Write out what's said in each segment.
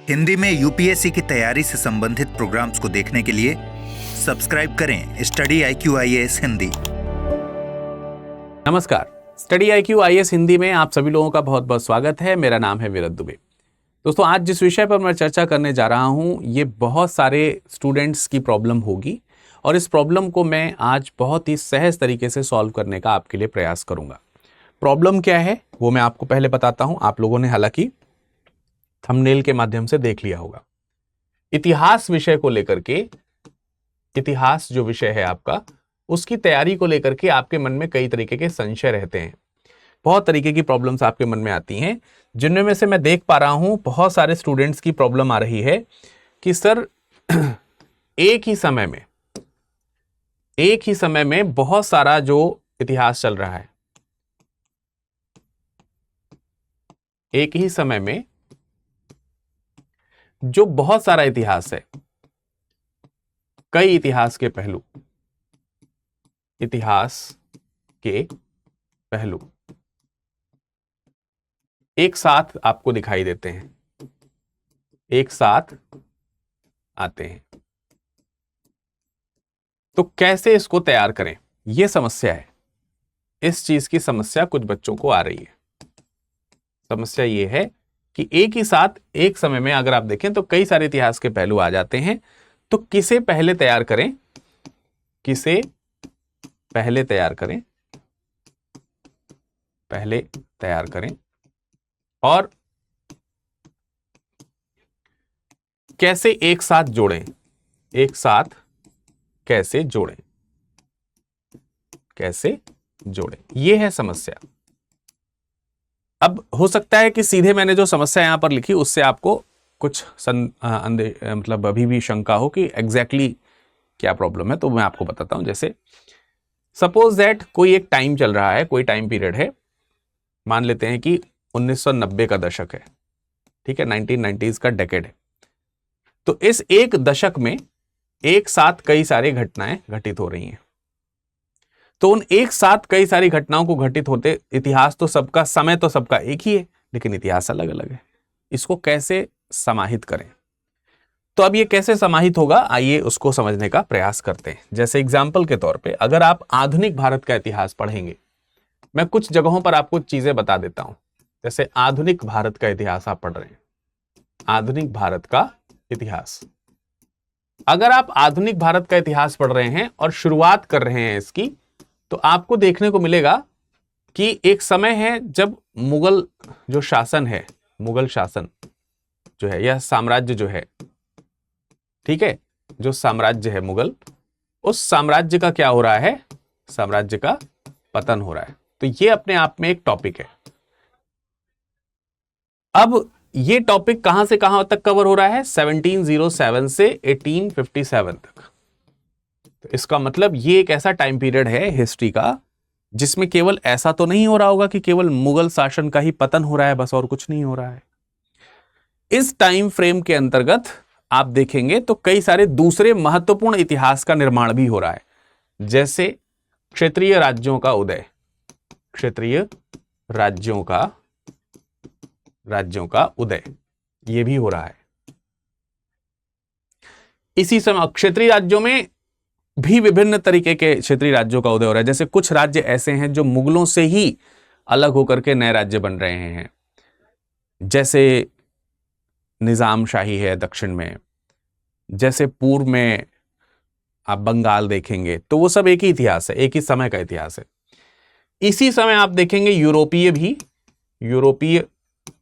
हिंदी में यूपीएससी की तैयारी से संबंधित प्रोग्राम्स को देखने के लिए सब्सक्राइब करें स्टडी IQ IAS हिंदी। नमस्कार, स्टडी IQ IAS हिंदी में आप सभी लोगों का बहुत बहुत स्वागत है। मेरा नाम है विरत दुबे। दोस्तों, आज जिस विषय पर मैं चर्चा करने जा रहा हूं, ये बहुत सारे स्टूडेंट्स की प्रॉब्लम होगी और इस प्रॉब्लम को मैं आज बहुत ही सहज तरीके से सॉल्व करने का आपके लिए प्रयास करूंगा। प्रॉब्लम क्या है वो मैं आपको पहले बताता हूं। आप लोगों ने हालांकि थंबनेल के माध्यम से देख लिया होगा। इतिहास विषय को लेकर के, इतिहास जो विषय है आपका, उसकी तैयारी को लेकर के आपके मन में कई तरीके के संशय रहते हैं। बहुत तरीके की प्रॉब्लम्स आपके मन में आती हैं, जिनमें में से मैं देख पा रहा हूं बहुत सारे स्टूडेंट्स की प्रॉब्लम आ रही है कि सर एक ही समय में बहुत सारा जो इतिहास चल रहा है, एक ही समय में जो बहुत सारा इतिहास है, कई इतिहास के पहलू, इतिहास के पहलू एक साथ आपको दिखाई देते हैं, एक साथ आते हैं। तो कैसे इसको तैयार करें, यह समस्या है। इस चीज की समस्या कुछ बच्चों को आ रही है। समस्या यह है कि एक ही साथ एक समय में अगर आप देखें तो कई सारे इतिहास के पहलू आ जाते हैं। तो किसे पहले तैयार करें, किसे पहले तैयार करें, पहले तैयार करें और कैसे एक साथ जोड़ें, एक साथ कैसे जोड़ें, कैसे जोड़ें, यह है समस्या। अब हो सकता है कि सीधे मैंने जो समस्या यहां पर लिखी उससे आपको कुछ मतलब अभी भी शंका हो कि एग्जैक्टली क्या प्रॉब्लम है। तो मैं आपको बताता हूं। जैसे सपोज दैट कोई एक टाइम चल रहा है, कोई टाइम पीरियड है, मान लेते हैं कि 1990 का दशक है, ठीक है, 1990s का डेकेड है। तो इस एक दशक में एक साथ कई सारी घटनाएं घटित हो रही हैं। तो उन एक साथ कई सारी घटनाओं को घटित होते, इतिहास तो सबका, समय तो सबका एक ही है, लेकिन इतिहास अलग अलग है। इसको कैसे समाहित करें? तो अब ये कैसे समाहित होगा, आइए उसको समझने का प्रयास करते हैं। जैसे एग्जाम्पल के तौर पे अगर आप आधुनिक भारत का इतिहास पढ़ेंगे, मैं कुछ जगहों पर आपको चीजें बता देता हूं। जैसे आधुनिक भारत का इतिहास आप पढ़ रहे हैं, आधुनिक भारत का इतिहास, अगर आप आधुनिक भारत का इतिहास पढ़ रहे हैं और शुरुआत कर रहे हैं इसकी, तो आपको देखने को मिलेगा कि एक समय है जब मुगल जो शासन है, मुगल शासन जो है, यह साम्राज्य जो है, ठीक है, जो साम्राज्य है मुगल, उस साम्राज्य का क्या हो रहा है, साम्राज्य का पतन हो रहा है। तो यह अपने आप में एक टॉपिक है। अब यह टॉपिक कहां से कहां तक कवर हो रहा है, 1707 से 1857 तक। तो इसका मतलब ये एक ऐसा टाइम पीरियड है हिस्ट्री का जिसमें केवल ऐसा तो नहीं हो रहा होगा कि केवल मुगल शासन का ही पतन हो रहा है बस, और कुछ नहीं हो रहा है। इस टाइम फ्रेम के अंतर्गत आप देखेंगे तो कई सारे दूसरे महत्वपूर्ण इतिहास का निर्माण भी हो रहा है। जैसे क्षेत्रीय राज्यों का उदय, क्षेत्रीय राज्यों का उदय, यह भी हो रहा है। इसी समय क्षेत्रीय राज्यों में भी विभिन्न तरीके के क्षेत्रीय राज्यों का उदय हो रहा है। जैसे कुछ राज्य ऐसे हैं जो मुगलों से ही अलग होकर के नए राज्य बन रहे हैं। जैसे निजाम शाही है दक्षिण में, जैसे पूर्व में आप बंगाल देखेंगे, तो वो सब एक ही इतिहास है, एक ही समय का इतिहास है। इसी समय आप देखेंगे यूरोपीय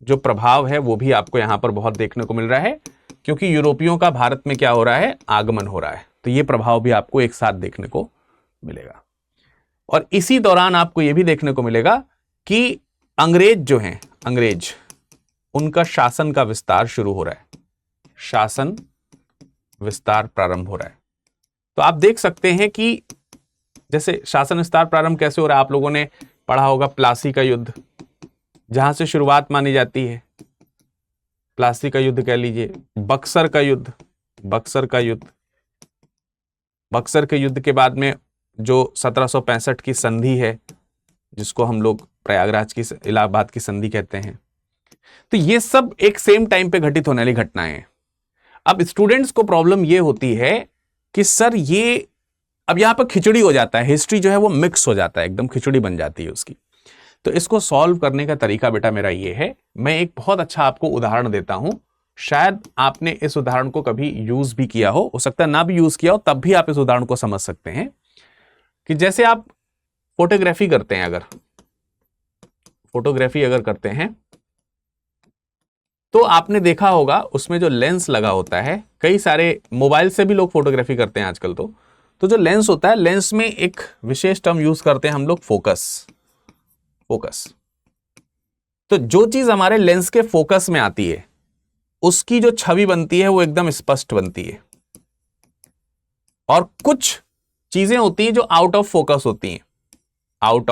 जो प्रभाव है वो भी आपको यहां पर बहुत देखने को मिल रहा है, क्योंकि यूरोपियों का भारत में क्या हो रहा है, आगमन हो रहा है। तो ये प्रभाव भी आपको एक साथ देखने को मिलेगा। और इसी दौरान आपको यह भी देखने को मिलेगा कि अंग्रेज जो हैं, अंग्रेज, उनका शासन का विस्तार शुरू हो रहा है, शासन विस्तार प्रारंभ हो रहा है। तो आप देख सकते हैं कि जैसे शासन विस्तार प्रारंभ कैसे हो रहा है, आप लोगों ने पढ़ा होगा प्लासी का युद्ध, जहां से शुरुआत मानी जाती है। प्लासी का युद्ध कह लीजिए, बक्सर का युद्ध, बक्सर के युद्ध के बाद में जो 1765 की संधि है, जिसको हम लोग प्रयागराज की, इलाहाबाद की संधि कहते हैं, तो ये सब एक सेम टाइम पे घटित होने वाली घटनाएं हैं। अब स्टूडेंट्स को प्रॉब्लम ये होती है कि सर ये अब यहां पर खिचड़ी हो जाता है, हिस्ट्री जो है वो मिक्स हो जाता है, एकदम खिचड़ी बन जाती है उसकी। तो इसको सॉल्व करने का तरीका बेटा मेरा ये है, मैं एक बहुत अच्छा आपको उदाहरण देता हूं। शायद आपने इस उदाहरण को कभी यूज भी किया हो सकता है ना भी यूज किया हो, तब भी आप इस उदाहरण को समझ सकते हैं कि जैसे आप फोटोग्राफी करते हैं, अगर फोटोग्राफी करते हैं तो आपने देखा होगा उसमें जो लेंस लगा होता है, कई सारे मोबाइल से भी लोग फोटोग्राफी करते हैं आजकल। तो जो लेंस होता है, लेंस में एक विशेष टर्म यूज करते हैं हम लोग, फोकस। तो जो चीज हमारे लेंस के फोकस में आती है उसकी जो छवि बनती है वो एकदम स्पष्ट बनती है, और कुछ चीजें होती हैं जो आउट ऑफ फोकस होती हैं, आउट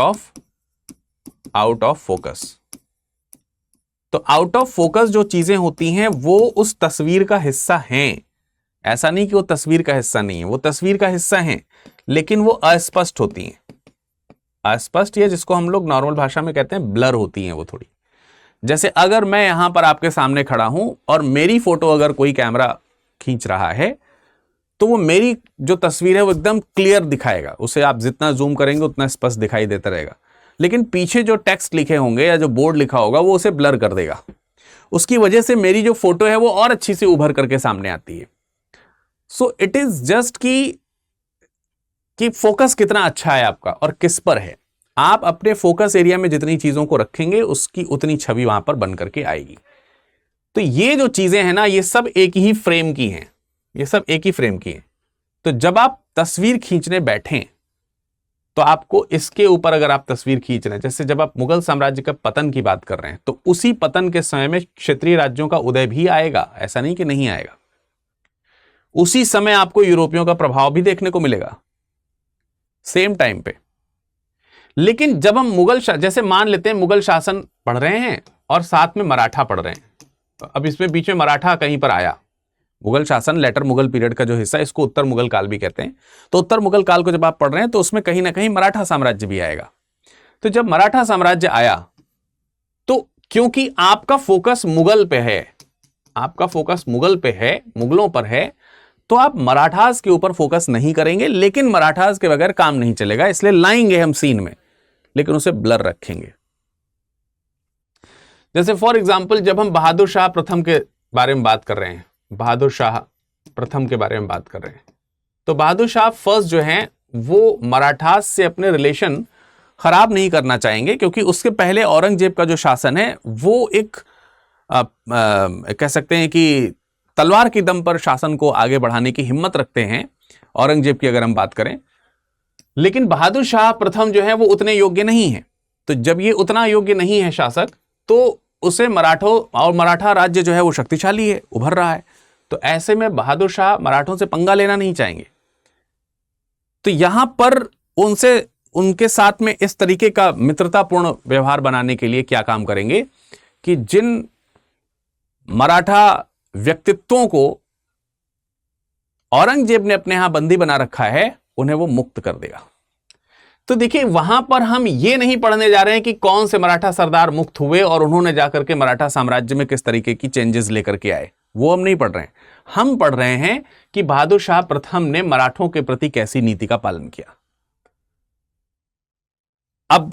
ऑफ फोकस। तो आउट ऑफ फोकस जो चीजें होती हैं वो उस तस्वीर का हिस्सा हैं, ऐसा नहीं कि वो तस्वीर का हिस्सा नहीं है, वो तस्वीर का हिस्सा हैं, लेकिन वो अस्पष्ट होती हैं। अस्पष्ट, या जिसको हम लोग नॉर्मल भाषा में कहते हैं ब्लर होती हैं वो थोड़ी। जैसे अगर मैं यहां पर आपके सामने खड़ा हूं और मेरी फोटो अगर कोई कैमरा खींच रहा है तो वो मेरी जो तस्वीर है वो एकदम क्लियर दिखाएगा, उसे आप जितना जूम करेंगे उतना स्पष्ट दिखाई देता रहेगा। लेकिन पीछे जो टेक्स्ट लिखे होंगे या जो बोर्ड लिखा होगा वो उसे ब्लर कर देगा। उसकी वजह से मेरी जो फोटो है वो और अच्छी से उभर करके सामने आती है। सो इट इज जस्ट कि फोकस कितना अच्छा है आपका और किस पर है। आप अपने फोकस एरिया में जितनी चीजों को रखेंगे उसकी उतनी छवि वहां पर बन करके आएगी। तो ये जो चीजें हैं ना, ये सब एक ही फ्रेम की हैं, ये सब एक ही फ्रेम की हैं। तो जब आप तस्वीर खींचने बैठें तो आपको इसके ऊपर अगर आप तस्वीर खींच रहे हैं, जैसे जब आप मुगल साम्राज्य का पतन की बात कर रहे हैं तो उसी पतन के समय में क्षेत्रीय राज्यों का उदय भी आएगा, ऐसा नहीं कि नहीं आएगा। उसी समय आपको यूरोपियों का प्रभाव भी देखने को मिलेगा सेम टाइम पे। लेकिन जब हम जैसे मान लेते हैं मुगल शासन पढ़ रहे हैं और साथ में मराठा पढ़ रहे हैं, तो अब इसमें बीच में मराठा कहीं पर आया। मुगल शासन लेटर मुगल पीरियड का जो हिस्सा है, इसको उत्तर मुगल काल भी कहते हैं। तो उत्तर मुगल काल को जब आप पढ़ रहे हैं तो उसमें कहीं ना कहीं मराठा साम्राज्य भी आएगा। तो जब मराठा साम्राज्य आया तो क्योंकि आपका फोकस मुगल पे है, आपका फोकस मुगल पे है, मुगलों पर है, तो आप मराठास के ऊपर फोकस नहीं करेंगे। लेकिन मराठास के बगैर काम नहीं चलेगा, इसलिए लाएंगे हम सीन में, लेकिन उसे ब्लर रखेंगे। जैसे फॉर एग्जाम्पल जब हम बहादुर शाह प्रथम के बारे में बात कर रहे हैं, बहादुर शाह प्रथम के बारे में बात कर रहे हैं, तो बहादुर शाह फर्स्ट जो हैं वो मराठास से अपने रिलेशन खराब नहीं करना चाहेंगे, क्योंकि उसके पहले औरंगजेब का जो शासन है वो एक कह सकते हैं कि तलवार की दम पर शासन को आगे बढ़ाने की हिम्मत रखते हैं, औरंगजेब की अगर हम बात करें। लेकिन बहादुर शाह प्रथम जो है वो उतने योग्य नहीं है। तो जब ये उतना योग्य नहीं है शासक, तो उसे मराठों और मराठा राज्य जो है वो शक्तिशाली है, उभर रहा है, तो ऐसे में बहादुर शाह मराठों से पंगा लेना नहीं चाहेंगे। तो यहां पर उनके साथ में इस तरीके का मित्रतापूर्ण व्यवहार बनाने के लिए क्या काम करेंगे कि जिन मराठा व्यक्तित्वों को औरंगजेब ने अपने यहां बंदी बना रखा है उन्हें वो मुक्त कर देगा। तो देखिए वहां पर हम ये नहीं पढ़ने जा रहे हैं कि कौन से मराठा सरदार मुक्त हुए और उन्होंने जाकर के मराठा साम्राज्य में किस तरीके की चेंजेस लेकर के आए, वो हम नहीं पढ़ रहे हैं। हम पढ़ रहे हैं कि बहादुर शाह प्रथम ने मराठों के प्रति कैसी नीति का पालन किया। अब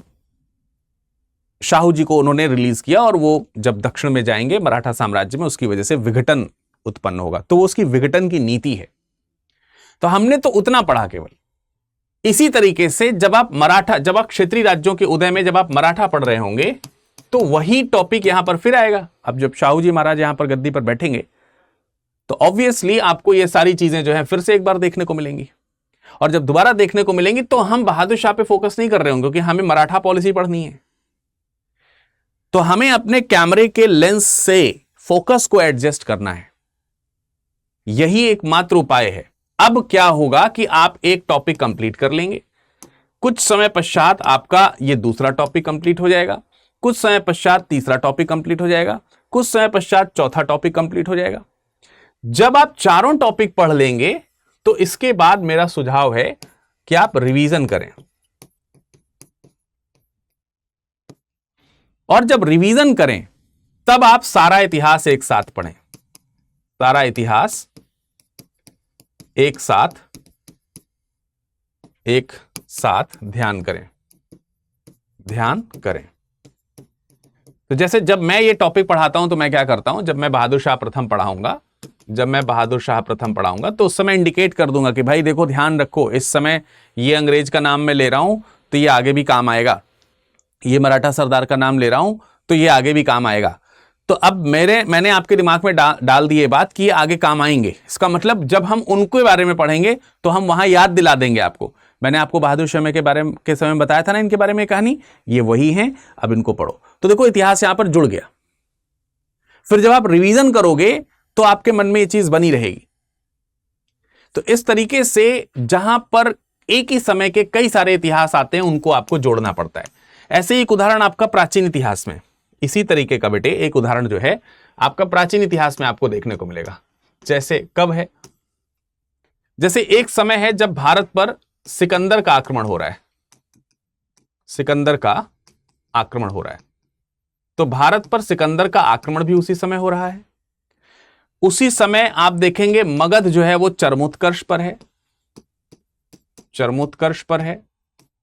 शाहू जी को उन्होंने रिलीज किया और वो जब दक्षिण में जाएंगे मराठा साम्राज्य में, उसकी वजह से विघटन उत्पन्न होगा, तो वो उसकी विघटन की नीति है। तो हमने तो उतना पढ़ा केवल। इसी तरीके से जब आप क्षेत्रीय राज्यों के उदय में जब आप मराठा पढ़ रहे होंगे तो वही टॉपिक यहां पर फिर आएगा। अब जब शाहू जी महाराज यहां पर गद्दी पर बैठेंगे तो ऑब्वियसली आपको ये सारी चीजें जो है फिर से एक बार देखने को मिलेंगी, और जब दोबारा देखने को मिलेंगी तो हम बहादुर शाह पे फोकस नहीं कर रहे होंगे, क्योंकि हमें मराठा पॉलिसी पढ़नी है। तो हमें अपने कैमरे के लेंस से फोकस को एडजस्ट करना है, यही एकमात्र उपाय है। अब क्या होगा कि आप एक टॉपिक कंप्लीट कर लेंगे, कुछ समय पश्चात आपका ये दूसरा टॉपिक कंप्लीट हो जाएगा, कुछ समय पश्चात तीसरा टॉपिक कंप्लीट हो जाएगा, कुछ समय पश्चात चौथा टॉपिक कंप्लीट हो जाएगा। जब आप चारों टॉपिक पढ़ लेंगे तो इसके बाद मेरा सुझाव है कि आप रिवीजन करें, और जब रिवीजन करें तब आप सारा इतिहास एक साथ पढ़ें, सारा इतिहास एक साथ ध्यान करें, ध्यान करें। तो जैसे जब मैं ये टॉपिक पढ़ाता हूं तो मैं क्या करता हूं, जब मैं बहादुर शाह प्रथम पढ़ाऊंगा तो उस समय इंडिकेट कर दूंगा कि भाई देखो ध्यान रखो, इस समय ये अंग्रेज का नाम मैं ले रहा हूं तो ये आगे भी काम आएगा, ये मराठा सरदार का नाम ले रहा हूं तो ये आगे भी काम आएगा। तो अब मैंने आपके दिमाग में डाल दी ये बात कि ये आगे काम आएंगे। इसका मतलब जब हम उनके बारे में पढ़ेंगे तो हम वहां याद दिला देंगे आपको। मैंने आपको बहादुर शाह के बारे के समय बताया था ना, इनके बारे में कहानी, ये वही है, अब इनको पढ़ो। तो देखो इतिहास यहां पर जुड़ गया। फिर जब आप रिवीजन करोगे तो आपके मन में ये चीज बनी रहेगी। तो इस तरीके से जहां पर एक ही समय के कई सारे इतिहास आते हैं उनको आपको जोड़ना पड़ता है। ऐसे ही एक उदाहरण आपका प्राचीन इतिहास में, इसी तरीके का बेटे एक उदाहरण जो है आपका प्राचीन इतिहास में आपको देखने को मिलेगा। जैसे कब है, जैसे एक समय है जब भारत पर सिकंदर का आक्रमण हो रहा है, सिकंदर का आक्रमण हो रहा है। तो भारत पर सिकंदर का आक्रमण भी उसी समय हो रहा है। उसी समय आप देखेंगे मगध जो है वो चरमोत्कर्ष पर है, चरमोत्कर्ष पर है।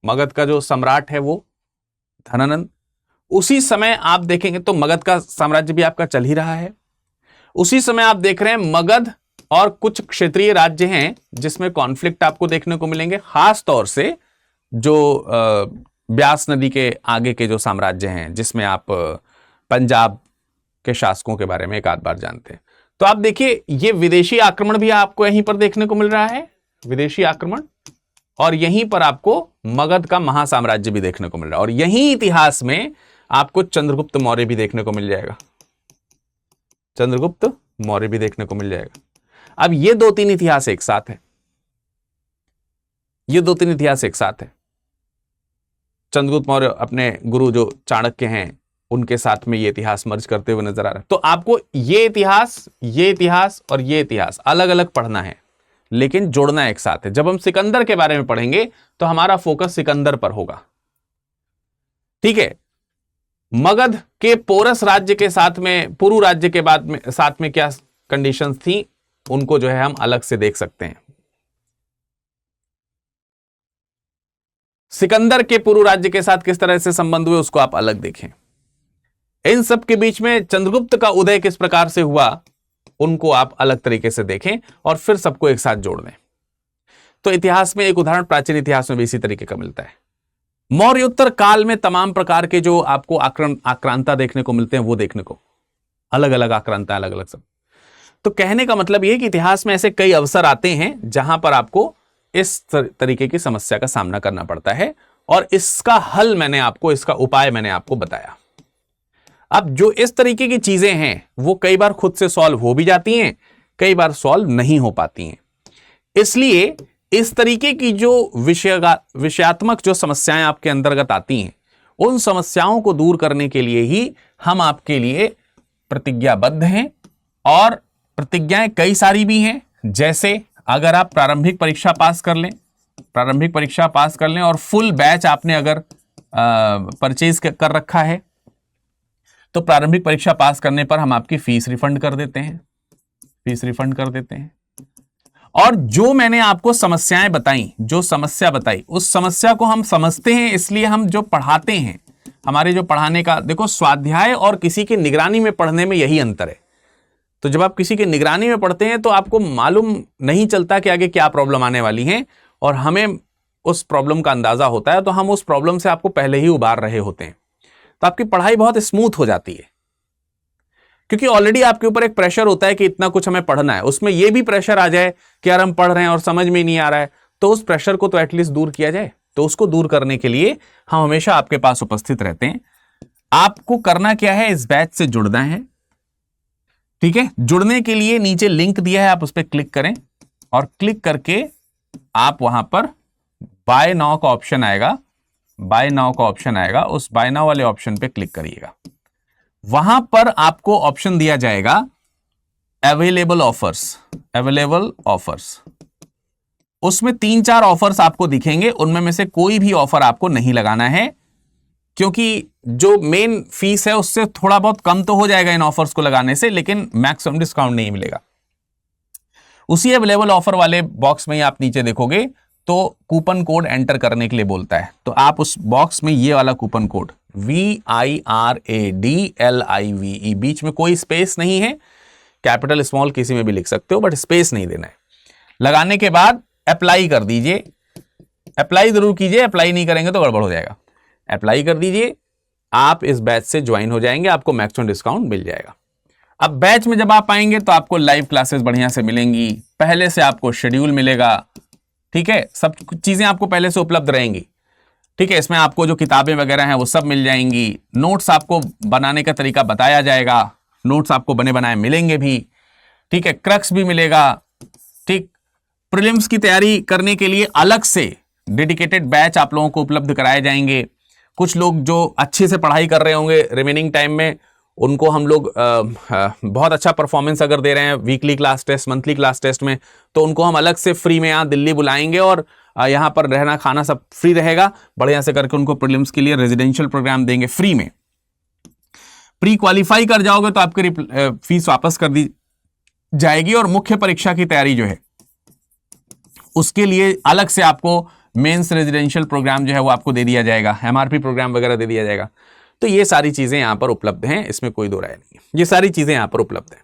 मगध का जो सम्राट है वो धनानंद। उसी समय आप देखेंगे तो मगध का साम्राज्य भी आपका चल ही रहा है। उसी समय आप देख रहे हैं मगध और कुछ क्षेत्रीय राज्य हैं जिसमें कॉन्फ्लिक्ट आपको देखने को मिलेंगे, खास तौर से जो ब्यास नदी के आगे के जो साम्राज्य हैं, जिसमें आप पंजाब के शासकों के बारे में एक आध बार जानते हैं। तो आप देखिए ये विदेशी आक्रमण भी आपको यहीं पर देखने को मिल रहा है, विदेशी आक्रमण, और यहीं पर आपको मगध का महासाम्राज्य भी देखने को मिल रहा है। और यहीं इतिहास में आपको चंद्रगुप्त मौर्य भी देखने को मिल जाएगा, चंद्रगुप्त मौर्य भी देखने को मिल जाएगा। अब ये दो तीन इतिहास एक साथ है, ये दो तीन इतिहास एक साथ है। चंद्रगुप्त मौर्य अपने गुरु जो चाणक्य हैं उनके साथ में ये इतिहास मर्ज करते हुए नजर आ रहा है। तो आपको ये इतिहास और ये इतिहास अलग अलग पढ़ना है, लेकिन जोड़ना एक साथ है। जब हम सिकंदर के बारे में पढ़ेंगे तो हमारा फोकस सिकंदर पर होगा, ठीक है। मगध के पोरस राज्य के साथ में, पुरु राज्य के बाद में साथ में क्या कंडीशंस थी, उनको जो है हम अलग से देख सकते हैं। सिकंदर के पुरु राज्य के साथ किस तरह से संबंध हुए उसको आप अलग देखें। इन सब के बीच में चंद्रगुप्त का उदय किस प्रकार से हुआ उनको आप अलग तरीके से देखें और फिर सबको एक साथ जोड़ दें। तो इतिहास में एक उदाहरण प्राचीन इतिहास में भी इसी तरीके का मिलता है। मौर्योत्तर काल में तमाम प्रकार के जो आपको आक्रांता देखने को मिलते हैं वो देखने को, अलग अलग आक्रांता, अलग अलग सब। तो कहने का मतलब यह कि इतिहास में ऐसे कई अवसर आते हैं जहां पर आपको इस तरीके की समस्या का सामना करना पड़ता है, और इसका हल मैंने आपको, इसका उपाय मैंने आपको बताया। अब जो इस तरीके की चीजें हैं वो कई बार खुद से सॉल्व हो भी जाती हैं, कई बार सॉल्व नहीं हो पाती हैं। इसलिए इस तरीके की जो विषयात्मक जो समस्याएं आपके अंतर्गत आती हैं, उन समस्याओं को दूर करने के लिए ही हम आपके लिए प्रतिज्ञाबद्ध हैं। और प्रतिज्ञाएं कई सारी भी हैं। जैसे अगर आप प्रारंभिक परीक्षा पास कर लें, प्रारंभिक परीक्षा पास कर लें और फुल बैच आपने अगर परचेज कर रखा है तो प्रारंभिक परीक्षा पास करने पर हम आपकी फीस रिफंड कर देते हैं, फीस रिफंड कर देते हैं। और जो मैंने आपको समस्याएं बताई, जो समस्या बताई, उस समस्या को हम समझते हैं, इसलिए हम जो पढ़ाते हैं, हमारे जो पढ़ाने का, देखो स्वाध्याय और किसी की निगरानी में पढ़ने में यही अंतर है। तो जब आप किसी की निगरानी में पढ़ते हैं तो आपको मालूम नहीं चलता कि आगे क्या प्रॉब्लम आने वाली है, और हमें उस प्रॉब्लम का अंदाजा होता है, तो हम उस प्रॉब्लम से आपको पहले ही उबार रहे होते हैं। तो आपकी पढ़ाई बहुत स्मूथ हो जाती है, क्योंकि ऑलरेडी आपके ऊपर एक प्रेशर होता है कि इतना कुछ हमें पढ़ना है। उसमें यह भी प्रेशर आ जाए कि यार हम पढ़ रहे हैं और समझ में नहीं आ रहा है, तो उस प्रेशर को तो एटलीस्ट दूर किया जाए। तो उसको दूर करने के लिए हम हमेशा आपके पास उपस्थित रहते हैं। आपको करना क्या है, इस बैच से जुड़ना है, ठीक है। जुड़ने के लिए नीचे लिंक दिया है, आप उस पर क्लिक करें, और क्लिक करके आप वहां पर बाय नाउ का ऑप्शन आएगा, बाय नाउ का ऑप्शन आएगा, उस बाय नाउ वाले ऑप्शन पे क्लिक करिएगा। वहां पर आपको ऑप्शन दिया जाएगा अवेलेबल ऑफर्स, अवेलेबल ऑफर्स। उसमें 3-4 ऑफर्स आपको दिखेंगे, उनमें में से कोई भी ऑफर आपको नहीं लगाना है। क्योंकि जो मेन फीस है उससे थोड़ा बहुत कम तो हो जाएगा इन ऑफर्स को लगाने से, लेकिन मैक्सिमम डिस्काउंट नहीं मिलेगा। उसी अवेलेबल ऑफर वाले बॉक्स में ही आप नीचे देखोगे तो कूपन कोड एंटर करने के लिए बोलता है, तो आप उस बॉक्स में ये वाला कूपन कोड VIRADLIVE, बीच में कोई स्पेस नहीं है, कैपिटल स्मॉल किसी में भी लिख सकते हो बट स्पेस नहीं देना है। लगाने के बाद अप्लाई कर दीजिए, अप्लाई जरूर कीजिए, अप्लाई नहीं करेंगे तो गड़बड़ हो जाएगा। अप्लाई कर दीजिए, आप इस बैच से ज्वाइन हो जाएंगे, आपको मैक्सिमम डिस्काउंट मिल जाएगा। अब बैच में जब आप आएंगे तो आपको लाइव क्लासेस बढ़िया से मिलेंगी, पहले से आपको शेड्यूल मिलेगा, ठीक है, सब चीजें आपको पहले से उपलब्ध रहेंगी, ठीक है। इसमें आपको जो किताबें वगैरह हैं वो सब मिल जाएंगी, नोट्स आपको बनाने का तरीका बताया जाएगा, नोट्स आपको बने बनाए मिलेंगे भी, ठीक है, क्रक्स भी मिलेगा, ठीक। प्रीलिम्स की तैयारी करने के लिए अलग से डेडिकेटेड बैच आप लोगों को उपलब्ध कराए जाएंगे। कुछ लोग जो अच्छे से पढ़ाई कर रहे होंगे रिमेनिंग टाइम में, उनको हम लोग बहुत अच्छा परफॉर्मेंस अगर दे रहे हैं weekly class test, monthly class test में, तो उनको हम अलग से फ्री में यहाँ दिल्ली बुलाएंगे और यहाँ पर रहना खाना सब फ्री रहेगा, बढ़िया से करके उनको प्रीलिम्स के लिए रेजिडेंशियल प्रोग्राम देंगे फ्री में। प्री क्वालिफाई कर जाओगे तो आपकी फीस वापस कर दी जाएगी, और मुख्य परीक्षा की तैयारी जो है उसके लिए अलग से आपको मेंस रेजिडेंशियल प्रोग्राम जो है वो आपको दे दिया जाएगा, MRP प्रोग्राम वगैरह दे दिया जाएगा। तो ये सारी चीजें यहां पर उपलब्ध हैं, इसमें कोई दो राय नहीं है, ये सारी चीजें यहां पर उपलब्ध हैं।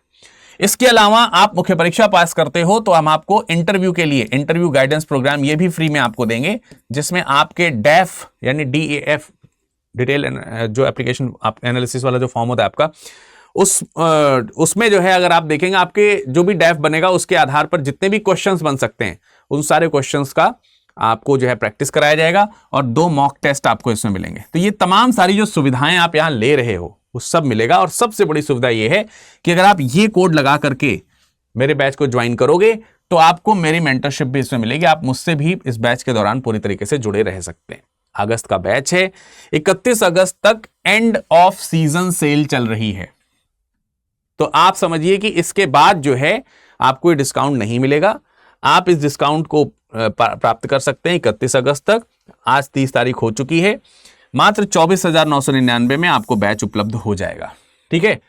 इसके अलावा आप मुख्य परीक्षा पास करते हो तो हम आपको इंटरव्यू के लिए इंटरव्यू गाइडेंस प्रोग्राम ये भी फ्री में आपको देंगे, जिसमें आपके डेफ यानी DAF डिटेल जो एप्लीकेशन आप एनालिसिस वाला जो फॉर्म होता है आपका, उसमें जो है अगर आप देखेंगे आपके जो भी डेफ बनेगा उसके आधार पर जितने भी क्वेश्चंस बन सकते हैं उन सारे क्वेश्चंस का आपको जो है प्रैक्टिस कराया जाएगा, और 2 मॉक टेस्ट आपको इसमें मिलेंगे। तो ये तमाम सारी जो सुविधाएं आप यहां ले रहे हो वो सब मिलेगा, और सबसे बड़ी सुविधा ये है कि अगर आप ये कोड लगा करके मेरे बैच को ज्वाइन करोगे तो आपको मेरी मेंटरशिप भी इसमें मिलेगी, आप मुझसे भी इस बैच के दौरान पूरी तरीके से जुड़े रह सकते हैं। अगस्त का बैच है, 31 अगस्त तक एंड ऑफ सीजन सेल चल रही है, तो आप समझिए कि इसके बाद जो है आपको ये डिस्काउंट नहीं मिलेगा। आप इस डिस्काउंट को प्राप्त कर सकते हैं 31 अगस्त तक। आज 30 तारीख हो चुकी है, मात्र 24,999 में आपको बैच उपलब्ध हो जाएगा, ठीक है,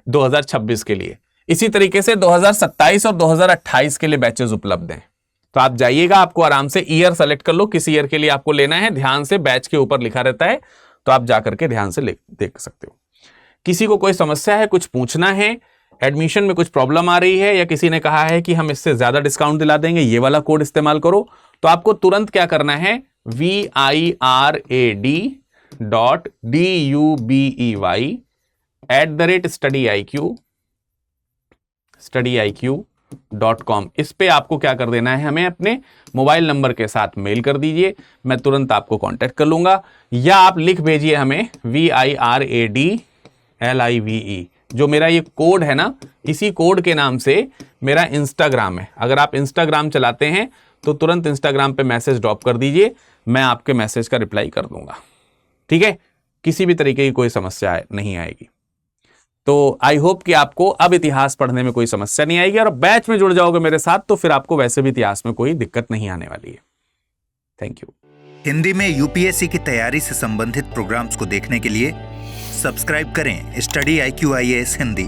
2026 के लिए। इसी तरीके से 2027 और 2028 के लिए बैचेस उपलब्ध हैं। तो आप जाइएगा, आपको आराम से ईयर सेलेक्ट कर लो, किस ईयर के लिए आपको लेना है, ध्यान से बैच के ऊपर लिखा रहता है, तो आप जाकर के ध्यान से देख सकते हो। किसी को कोई समस्या है, कुछ पूछना है, एडमिशन में कुछ प्रॉब्लम आ रही है, या किसी ने कहा है कि हम इससे ज्यादा डिस्काउंट दिला देंगे, ये वाला कोड इस्तेमाल करो, तो आपको तुरंत क्या करना है, VIRAD.DUBEY@studiiq.com, इस पे आपको क्या कर देना है, हमें अपने मोबाइल नंबर के साथ मेल कर दीजिए, मैं तुरंत आपको कांटेक्ट कर लूंगा, या आप लिख भेजिए हमें VIRADLIVE, जो मेरा ये कोड है ना, इसी कोड के नाम से मेरा इंस्टाग्राम है। अगर आप इंस्टाग्राम चलाते हैं तो तुरंत इंस्टाग्राम पे मैसेज ड्रॉप कर दीजिए, मैं आपके मैसेज का रिप्लाई कर दूंगा, ठीक है। किसी भी तरीके की कोई समस्या नहीं आएगी। तो आई होप कि आपको अब इतिहास पढ़ने में कोई समस्या नहीं आएगी, और बैच में जुड़ जाओगे मेरे साथ तो फिर आपको वैसे भी इतिहास में कोई दिक्कत नहीं आने वाली है। Thank you. हिंदी में UPSC की तैयारी से संबंधित प्रोग्राम्स को देखने के लिए सब्सक्राइब करें स्टडी IQ IAS हिंदी।